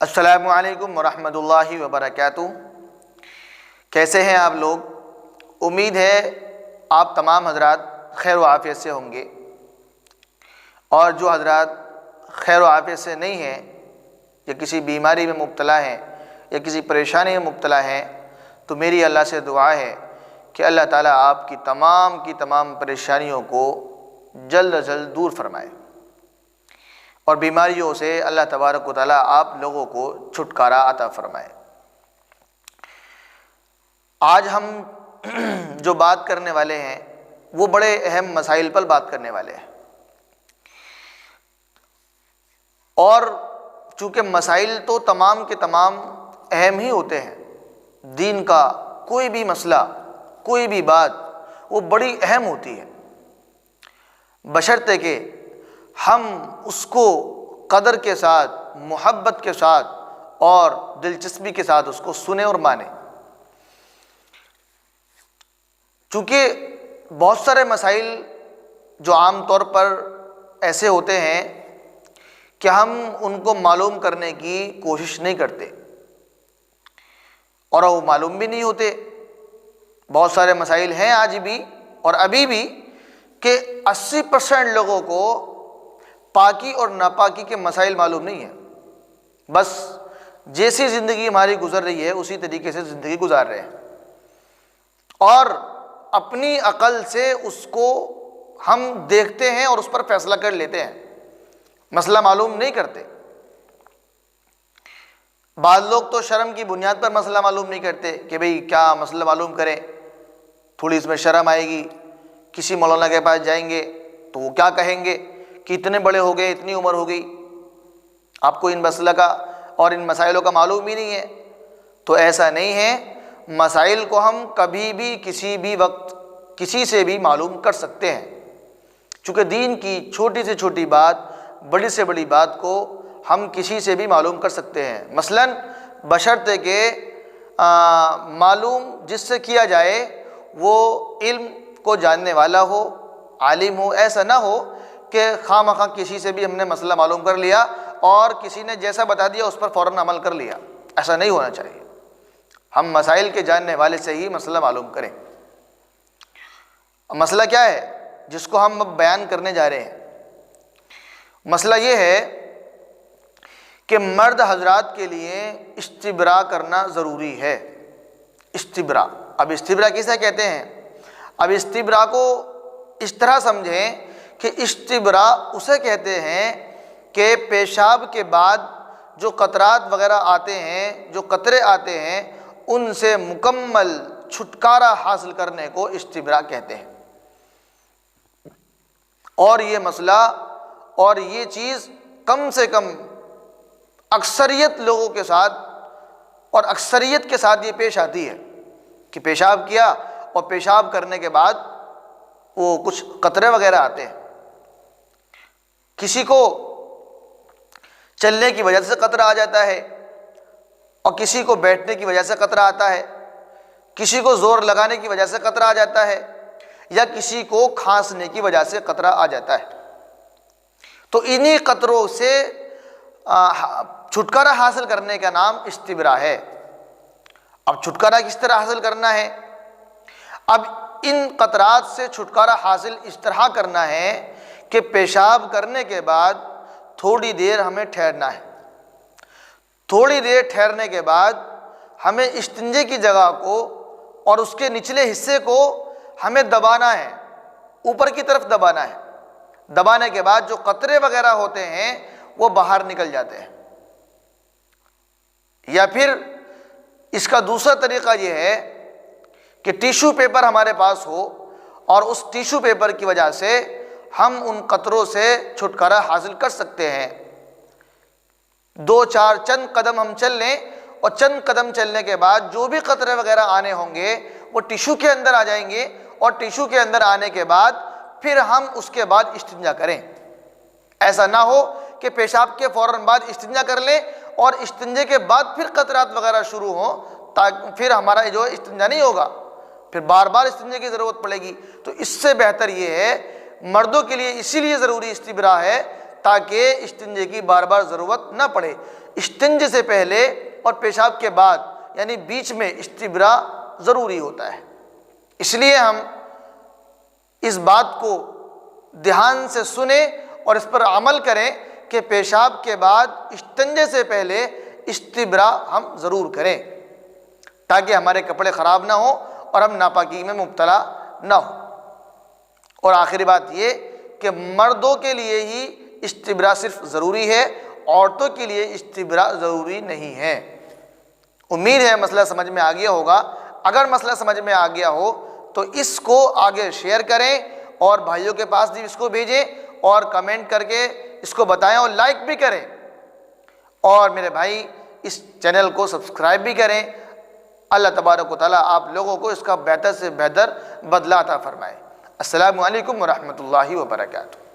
السلام علیکم ورحمۃ اللہ وبرکاتہ۔ کیسے ہیں آپ لوگ؟ امید ہے آپ تمام حضرات خیر و عافیت سے ہوں گے، اور جو حضرات خیر و عافیت سے نہیں ہیں یا کسی بیماری میں مبتلا ہیں یا کسی پریشانی میں مبتلا ہیں، تو میری اللہ سے دعا ہے کہ اللہ تعالیٰ آپ کی تمام پریشانیوں کو جلد از جلد دور فرمائے، اور بیماریوں سے اللہ تبارک و تعالیٰ آپ لوگوں کو چھٹکارا عطا فرمائے۔ آج ہم جو بات کرنے والے ہیں وہ بڑے اہم مسائل پر بات کرنے والے ہیں، اور چونکہ مسائل تو تمام کے تمام اہم ہی ہوتے ہیں، دین کا کوئی بھی مسئلہ، کوئی بھی بات وہ بڑی اہم ہوتی ہے، بشرطے کہ ہم اس کو قدر کے ساتھ، محبت کے ساتھ اور دلچسپی کے ساتھ اس کو سنیں اور مانیں۔ چونکہ بہت سارے مسائل جو عام طور پر ایسے ہوتے ہیں کہ ہم ان کو معلوم کرنے کی کوشش نہیں کرتے، اور وہ معلوم بھی نہیں ہوتے۔ بہت سارے مسائل ہیں آج بھی اور ابھی بھی کہ 80% لوگوں کو پاکی اور ناپاکی کے مسائل معلوم نہیں ہیں، بس جیسی زندگی ہماری گزر رہی ہے اسی طریقے سے زندگی گزار رہے ہیں، اور اپنی عقل سے اس کو ہم دیکھتے ہیں اور اس پر فیصلہ کر لیتے ہیں، مسئلہ معلوم نہیں کرتے۔ بعض لوگ تو شرم کی بنیاد پر مسئلہ معلوم نہیں کرتے کہ بھئی کیا مسئلہ معلوم کریں، تھوڑی اس میں شرم آئے گی، کسی مولانا کے پاس جائیں گے تو وہ کیا کہیں گے کہ اتنے بڑے ہو گئے، اتنی عمر ہو گئی، آپ کو ان مسئلہ کا اور ان مسائلوں کا معلوم ہی نہیں ہے۔ تو ایسا نہیں ہے، مسائل کو ہم کبھی بھی کسی بھی وقت کسی سے بھی معلوم کر سکتے ہیں، چونکہ دین کی چھوٹی سے چھوٹی بات، بڑی سے بڑی بات کو ہم کسی سے بھی معلوم کر سکتے ہیں۔ مثلاً بشرطے کہ معلوم جس سے کیا جائے وہ علم کو جاننے والا ہو، عالم ہو، ایسا نہ ہو کہ خواہ مخواہ کسی سے بھی ہم نے مسئلہ معلوم کر لیا اور کسی نے جیسا بتا دیا اس پر فوراً عمل کر لیا، ایسا نہیں ہونا چاہیے۔ ہم مسائل کے جاننے والے سے ہی مسئلہ معلوم کریں۔ مسئلہ کیا ہے جس کو ہم اب بیان کرنے جا رہے ہیں؟ مسئلہ یہ ہے کہ مرد حضرات کے لیے استبراء کرنا ضروری ہے۔ استبراء، اب استبراء کسے کہتے ہیں؟ اب استبراء کو اس طرح سمجھیں کہ استبراء اسے کہتے ہیں کہ پیشاب کے بعد جو قطرات وغیرہ آتے ہیں، جو قطرے آتے ہیں، ان سے مکمل چھٹکارا حاصل کرنے کو استبراء کہتے ہیں۔ اور یہ مسئلہ اور یہ چیز کم سے کم اکثریت لوگوں کے ساتھ اور اکثریت کے ساتھ یہ پیش آتی ہے کہ پیشاب کیا اور پیشاب کرنے کے بعد وہ کچھ قطرے وغیرہ آتے ہیں۔ کسی کو چلنے کی وجہ سے قطرہ آ جاتا ہے، اور کسی کو بیٹھنے کی وجہ سے قطرہ آتا ہے، کسی کو زور لگانے کی وجہ سے قطرہ آ جاتا ہے، یا کسی کو کھانسنے کی وجہ سے قطرہ آ جاتا ہے۔ تو انہی قطروں سے چھٹکارا حاصل کرنے کا نام استبراء ہے۔ اب چھٹکارا کس طرح حاصل کرنا ہے؟ اب ان قطرات سے چھٹکارا حاصل اس طرح کرنا ہے کہ پیشاب کرنے کے بعد تھوڑی دیر ہمیں ٹھہرنا ہے۔ تھوڑی دیر ٹھہرنے کے بعد ہمیں استنجے کی جگہ کو اور اس کے نچلے حصے کو ہمیں دبانا ہے، اوپر کی طرف دبانا ہے۔ دبانے کے بعد جو قطرے وغیرہ ہوتے ہیں وہ باہر نکل جاتے ہیں۔ یا پھر اس کا دوسرا طریقہ یہ ہے کہ ٹیشو پیپر ہمارے پاس ہو، اور اس ٹیشو پیپر کی وجہ سے ہم ان قطروں سے چھٹکارا حاصل کر سکتے ہیں۔ دو چار چند قدم ہم چل لیں، اور چند قدم چلنے کے بعد جو بھی قطرے وغیرہ آنے ہوں گے وہ ٹیشو کے اندر آ جائیں گے، اور ٹیشو کے اندر آنے کے بعد پھر ہم اس کے بعد استنجا کریں۔ ایسا نہ ہو کہ پیشاب کے فوراً بعد استنجا کر لیں اور استنجے کے بعد پھر قطرات وغیرہ شروع ہوں، تاکہ پھر ہمارا جو استنجا نہیں ہوگا، پھر بار بار استنجے کی ضرورت پڑے گی۔ تو اس سے بہتر یہ ہے، مردوں کے لیے اسی لیے ضروری استبراء ہے تاکہ استنجے کی بار بار ضرورت نہ پڑے۔ استنجے سے پہلے اور پیشاب کے بعد یعنی بیچ میں استبرا ضروری ہوتا ہے۔ اس لیے ہم اس بات کو دھیان سے سنیں اور اس پر عمل کریں کہ پیشاب کے بعد استنجے سے پہلے استبرا ہم ضرور کریں تاکہ ہمارے کپڑے خراب نہ ہوں اور ہم ناپاکی میں مبتلا نہ ہوں۔ اور آخری بات یہ کہ مردوں کے لیے ہی استبرا صرف ضروری ہے، عورتوں کے لیے استبرا ضروری نہیں ہے۔ امید ہے مسئلہ سمجھ میں آ گیا ہوگا۔ اگر مسئلہ سمجھ میں آ گیا ہو تو اس کو آگے شیئر کریں اور بھائیوں کے پاس بھی اس کو بھیجیں اور کمنٹ کر کے اس کو بتائیں اور لائک بھی کریں، اور میرے بھائی اس چینل کو سبسکرائب بھی کریں۔ اللہ تبارک و تعالیٰ آپ لوگوں کو اس کا بہتر سے بہتر بدلہ عطا فرمائے۔ السلام علیکم ورحمۃ اللہ وبرکاتہ۔